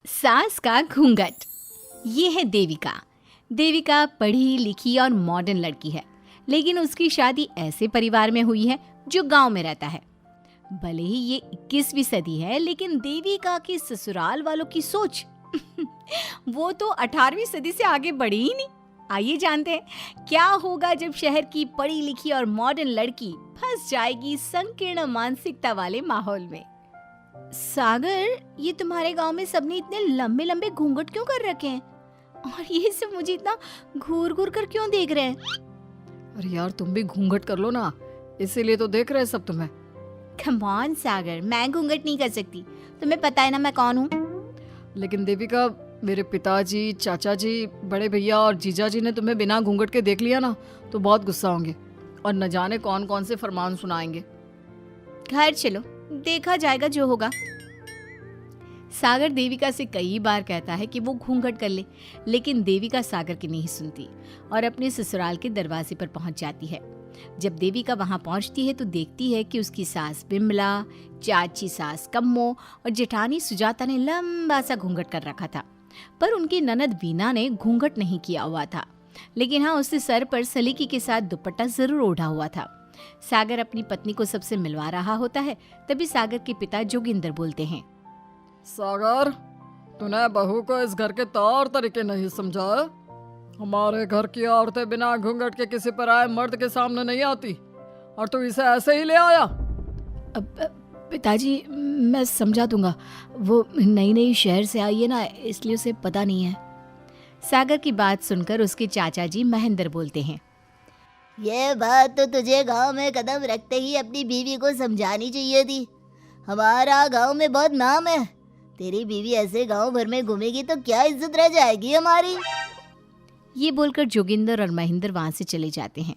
सास का घूंघट। ये है देविका। देविका पढ़ी लिखी और मॉडर्न लड़की है, लेकिन उसकी शादी ऐसे परिवार में हुई है जो गांव में रहता है। भले ही ये 21वीं सदी है, लेकिन देविका की ससुराल वालों की सोच वो तो 18वीं सदी से आगे बढ़ी ही नहीं। आइए जानते हैं क्या होगा जब शहर की पढ़ी लिखी और मॉडर्न लड़की फंस जाएगी संकीर्ण मानसिकता वाले माहौल में। सागर, ये तुम्हारे गांव में सबने इतने लंबे लंबे घूंघट क्यों कर रखे हैं? और ये सब मुझे इतना घूर घूर कर क्यों देख रहे हैं? अरे यार, तुम भी घूंघट कर लो ना, इसीलिए तो देख रहे हैं सब तुम्हें। कम ऑन सागर, मैं घूंघट नहीं कर सकती। तुम्हें पता है ना मैं कौन हूँ। लेकिन देविका, मेरे पिताजी, चाचा जी, बड़े भैया और जीजा जी ने तुम्हें बिना घूंघट के देख लिया ना तो बहुत गुस्सा होंगे और न जाने कौन कौन से फरमान सुनाएंगे। घर चलो, देखा जाएगा जो होगा। सागर देविका से कई बार कहता है कि वो घूंघट कर ले, लेकिन देविका सागर की नहीं सुनती और अपने ससुराल के दरवाजे पर पहुंच जाती है। जब देविका वहां पहुंचती है तो देखती है कि उसकी सास बिमला, चाची सास कम्मो और जेठानी सुजाता ने लंबा सा घूंघट कर रखा था, पर उनकी ननद वीना ने घूंघट नहीं किया हुआ था। लेकिन हाँ, उसने सर पर सलीकी के साथ दुपट्टा जरूर ओढ़ा हुआ था। सागर अपनी पत्नी को सबसे मिलवा रहा होता है, तभी सागर के पिता जोगिंदर बोलते हैं, सागर, तूने बहू को इस घर के तौर तरीके नहीं समझा। हमारे घर की औरतें बिना घूंघट के किसी पर आए मर्द के सामने नहीं आती और तू इसे ऐसे ही ले आया। पिताजी, मैं समझा दूंगा। वो नई नई शहर से आई है ना, इसलिए उसे पता नहीं है। सागर की बात सुनकर उसके चाचा जी महेंद्र बोलते हैं, ये बात तो तुझे गांव में कदम रखते ही अपनी बीवी को समझानी चाहिए थी। हमारा गांव में बहुत नाम है। तेरी बीवी ऐसे गांव भर में घूमेगी तो क्या इज्जत रह जाएगी हमारी। ये बोलकर जोगिंदर और महेंद्र वहां से चले जाते हैं।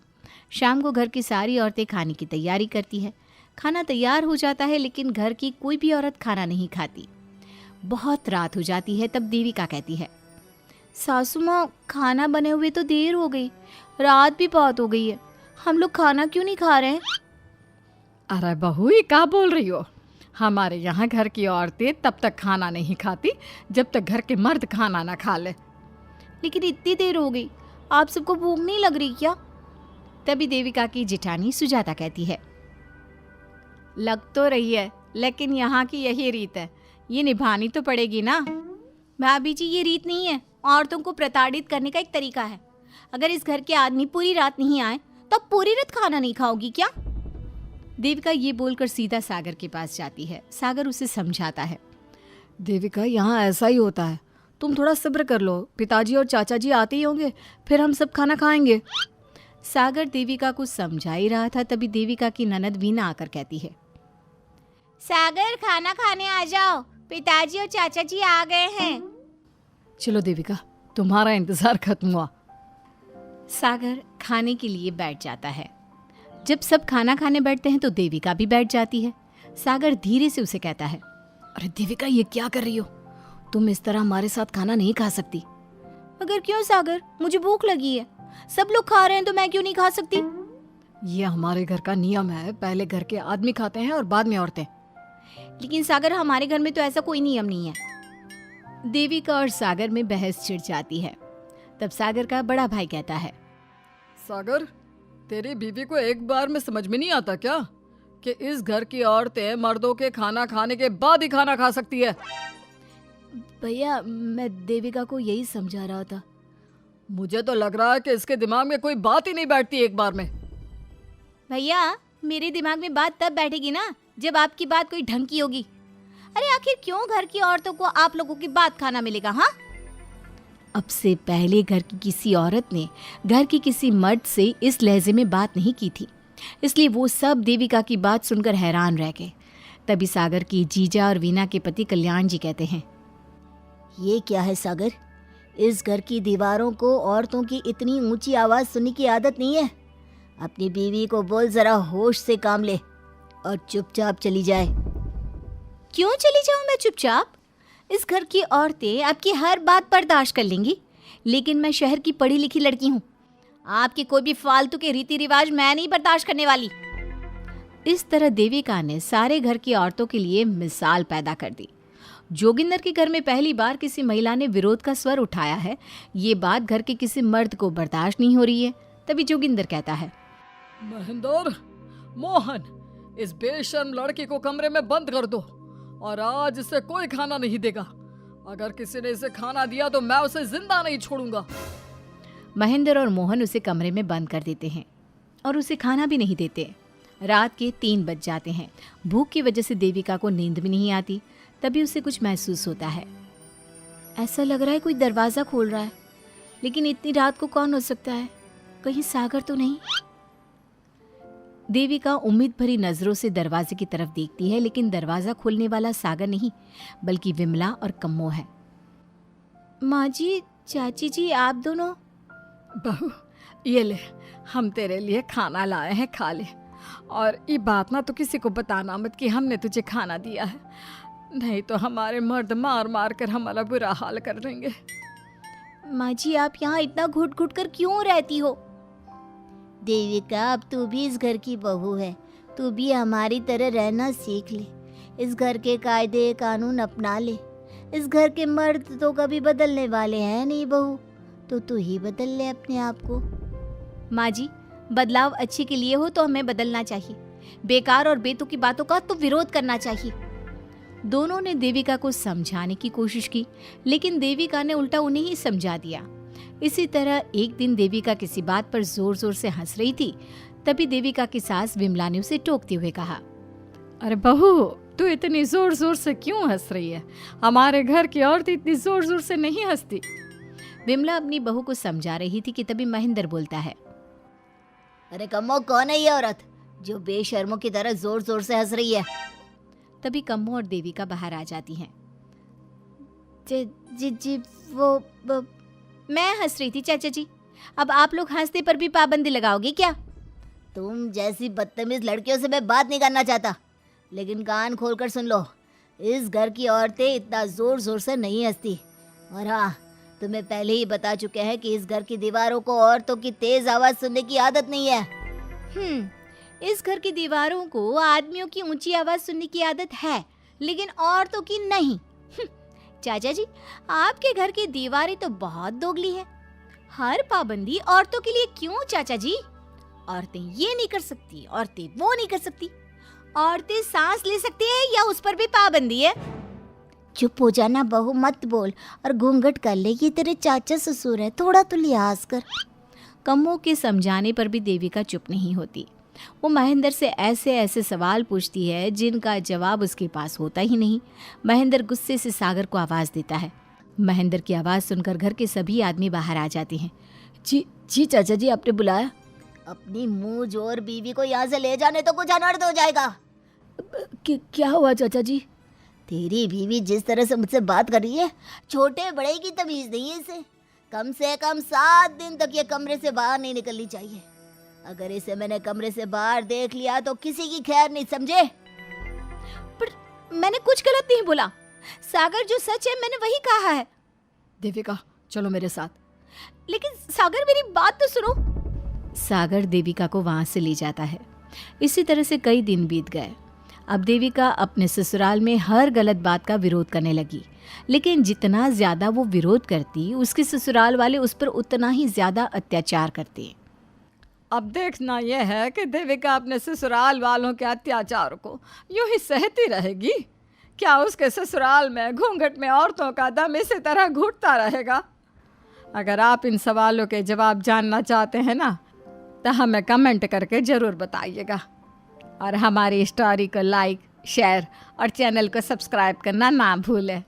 शाम को घर की सारी औरतें खाने की तैयारी करती है। खाना तैयार हो जाता है, लेकिन घर की कोई भी औरत खाना नहीं खाती। बहुत रात हो जाती है, तब देविका कहती है, सासू माँ, खाना बने हुए तो देर हो गई, रात भी बहुत हो गई है, हम लोग खाना क्यों नहीं खा रहे हैं? अरे बहू, ये क्या बोल रही हो? हमारे यहाँ घर की औरतें तब तक खाना नहीं खाती जब तक घर के मर्द खाना ना खा ले। लेकिन इतनी देर हो गई, आप सबको भूख नहीं लग रही क्या? तभी देविका की जेठानी सुजाता कहती है, लग तो रही है, लेकिन यहाँ की यही रीत है, ये निभानी तो पड़ेगी ना। भाभी जी, ये रीत नहीं है, औरतों को प्रताड़ित करने का एक तरीका है। अगर इस घर के आदमी पूरी रात नहीं आए तो आप पूरी रात खाना नहीं खाओगी क्या? देविका ये बोलकर सीधा सागर के पास जाती है। सागर उसे समझाता है, देविका, यहाँ ऐसा ही होता है, तुम थोड़ा सब्र कर लो, पिताजी और चाचा जी आते ही होंगे, फिर हम सब खाना खाएंगे। सागर देविका को समझा ही रहा था, तभी देविका की ननद वीना आकर कहती है, सागर, खाना खाने आ जाओ, पिताजी और चाचा जी आ गए हैं। चलो देविका, तुम्हारा इंतजार खत्म हुआ। सागर खाने के लिए बैठ जाता है। जब सब खाना खाने बैठते हैं तो देविका भी बैठ जाती है। सागर धीरे से उसे कहता है, अरे देविका, ये क्या कर रही हो? तुम इस तरह हमारे साथ खाना नहीं खा सकती। मगर क्यों सागर, मुझे भूख लगी है, सब लोग खा रहे हैं तो मैं क्यों नहीं खा सकती? ये हमारे घर का नियम है, पहले घर के आदमी खाते हैं और बाद में औरतें। लेकिन सागर, हमारे घर में तो ऐसा कोई नियम नहीं है। देविका और सागर में बहस छिड़ जाती है। तब सागर का बड़ा भाई कहता है, सागर, तेरी बीवी को एक बार में समझ में नहीं आता क्या कि इस घर की औरतें मर्दों के खाना खाने के बाद ही खाना खा सकती है? भैया, मैं देविका को यही समझा रहा था। मुझे तो लग रहा है कि इसके दिमाग में कोई बात ही नहीं बैठती एक बार में। भैया, मेरे दिमाग में बात तब बैठेगी ना जब आपकी बात कोई ढंग की होगी। अरे आखिर क्यों घर की औरतों को आप लोगों की बात खाना मिलेगा? हाँ, अब से पहले घर की किसी औरत ने घर की किसी मर्द से इस लहजे में बात नहीं की थी, इसलिए वो सब देविका की बात सुनकर हैरान रह गए। तभी सागर की जीजा और वीना के पति कल्याण जी कहते हैं, ये क्या है सागर, इस घर की दीवारों को औरतों की इतनी ऊंची आवाज सुनने की आदत नहीं है। अपनी बीवी को बोल जरा होश से काम ले और चुपचाप चली जाए। क्यों चली जाऊं मैं चुपचाप? इस घर की औरतें आपकी हर बात बर्दाश्त कर लेंगी, लेकिन मैं शहर की पढ़ी लिखी लड़की हूँ। आपके कोई भी फालतू के रीति रिवाज मैं नहीं बर्दाश्त करने वाली। इस तरह देविका ने सारे घर की औरतों के लिए मिसाल पैदा कर दी। जोगिंदर के घर में पहली बार किसी महिला ने विरोध का स्वर उठाया है, ये बात घर के किसी मर्द को बर्दाश्त नहीं हो रही है। तभी जोगिंदर कहता है, महेंद्र, मोहन, इस बेशर्म लड़की को कमरे में बंद कर दो और आज इसे कोई खाना नहीं देगा। अगर किसी ने इसे खाना दिया तो मैं उसे जिंदा नहीं छोड़ूंगा। महेंद्र और मोहन उसे कमरे में बंद कर देते हैं और उसे खाना भी नहीं देते। रात के 3 बज जाते हैं। भूख की वजह से देविका को नींद भी नहीं आती। तभी उसे कुछ महसूस होता है। ऐसा लग रहा है कोई दरवाज़ा खोल रहा है, लेकिन इतनी रात को कौन हो सकता है? कहीं सागर तो नहीं? देविका उम्मीद भरी नजरों से दरवाजे की तरफ देखती है, लेकिन दरवाजा खोलने वाला सागर नहीं बल्कि विमला और कम्मो है। माँ जी, चाची जी, आप दोनों? बहू, ये ले, हम तेरे लिए खाना लाए हैं, खा ले। और ये बात ना तो किसी को बताना मत कि हमने तुझे खाना दिया है, नहीं तो हमारे मर्द मार मार कर हमारा बुरा हाल कर देंगे। माँ जी, आप यहाँ इतना घुट घुट कर क्यों रहती हो? देविका, अब तू भी इस घर की बहू है, तू भी हमारी तरह रहना सीख ले। इस घर के कायदे कानून अपना ले। इस घर के मर्द तो कभी बदलने वाले हैं नहीं बहू, तो तू ही बदल ले अपने आप को। माँ जी, बदलाव अच्छे के लिए हो तो हमें बदलना चाहिए, बेकार और बेतुकी बातों का तो विरोध करना चाहिए। दोनों ने देविका को समझाने की कोशिश की, लेकिन देविका ने उल्टा उन्हें ही समझा दिया। इसी तरह एक दिन देविका किसी बात पर जोर जोर से हंस रही थी। तभी देविका की सास विमला ने उसे टोकते हुए कहा, अरे बहू, तू इतनी जोर जोर से क्यों हंस रही है? हमारे घर की औरत इतनी जोर जोर से नहीं हंसती। विमला अपनी बहू को समझा रही थी कि तभी महेंद्र बोलता है, अरे कम्मो, कौन है ये औरत जो बेशर्मों की तरह जोर जोर से हंस रही है? तभी कम्मो और देविका बाहर आ जाती हैं। जी वो मैं हंस रही थी चाचा जी, अब आप लोग हंसने पर भी पाबंदी लगाओगे क्या? तुम जैसी बदतमीज लड़कियों से मैं बात नहीं करना चाहता, लेकिन कान खोलकर सुन लो, इस घर की औरतें इतना जोर जोर से नहीं हंसती। और हाँ, तुम्हें पहले ही बता चुके हैं कि इस घर की दीवारों को औरतों की तेज आवाज सुनने की आदत नहीं है। इस घर की दीवारों को आदमियों की ऊंची आवाज सुनने की आदत है, लेकिन औरतों की नहीं। चाचा जी, आपके घर की दीवारें तो बहुत दोगली है। हर पाबंदी औरतों के लिए क्यों चाचा जी? औरतें ये नहीं कर सकती, औरतें वो नहीं कर सकती, औरतें सांस ले सकती है या उस पर भी पाबंदी है? चुप हो जाना बहू, मत बोल और घूंघट कर ले, ये तेरे चाचा ससुर है, थोड़ा तो लिहाज कर। कम्मो के समझाने पर भी देविका चुप नहीं होती। वो महेंद्र से ऐसे ऐसे सवाल पूछती है जिनका जवाब उसके पास होता ही नहीं। महेंद्र गुस्से से सागर को आवाज़ देता है। महेंद्र की आवाज़ सुनकर घर के सभी आदमी बाहर आ जाते हैं। जी चाचा जी, आपने बुलाया? अपनी मुंह जोर बीवी को यहाँ से ले जाने तो कुछ अनर्थ हो जाएगा। क्या हुआ चाचा जी? तेरी बीवी जिस तरह से मुझसे बात कर रही है, छोटे बड़े की तमीज नहीं है इसे। कम से कम 7 दिन तक ये कमरे से बाहर नहीं निकलनी चाहिए। अगर इसे मैंने कमरे से बाहर देख लिया तो किसी की खैर नहीं, समझे? पर मैंने कुछ गलत नहीं बोला, सागर जो सच है मैंने वही कहा है। देविका, चलो मेरे साथ। लेकिन सागर, मेरी बात तो सुनो। सागर देविका को वहां से ले जाता है। इसी तरह से कई दिन बीत गए। अब देविका अपने ससुराल में हर गलत बात का विरोध करने लगी, लेकिन जितना ज्यादा वो विरोध करती, उसके ससुराल वाले उस पर उतना ही ज्यादा अत्याचार करते। अब देखना यह है कि देविका अपने ससुराल वालों के अत्याचार को यूं ही सहती रहेगी। क्या उसके ससुराल में घूंघट में औरतों का दम इसी तरह घुटता रहेगा? अगर आप इन सवालों के जवाब जानना चाहते हैं ना, तो हमें कमेंट करके ज़रूर बताइएगा। और हमारी स्टोरी को लाइक, शेयर और चैनल को सब्सक्राइब करना ना भूलें।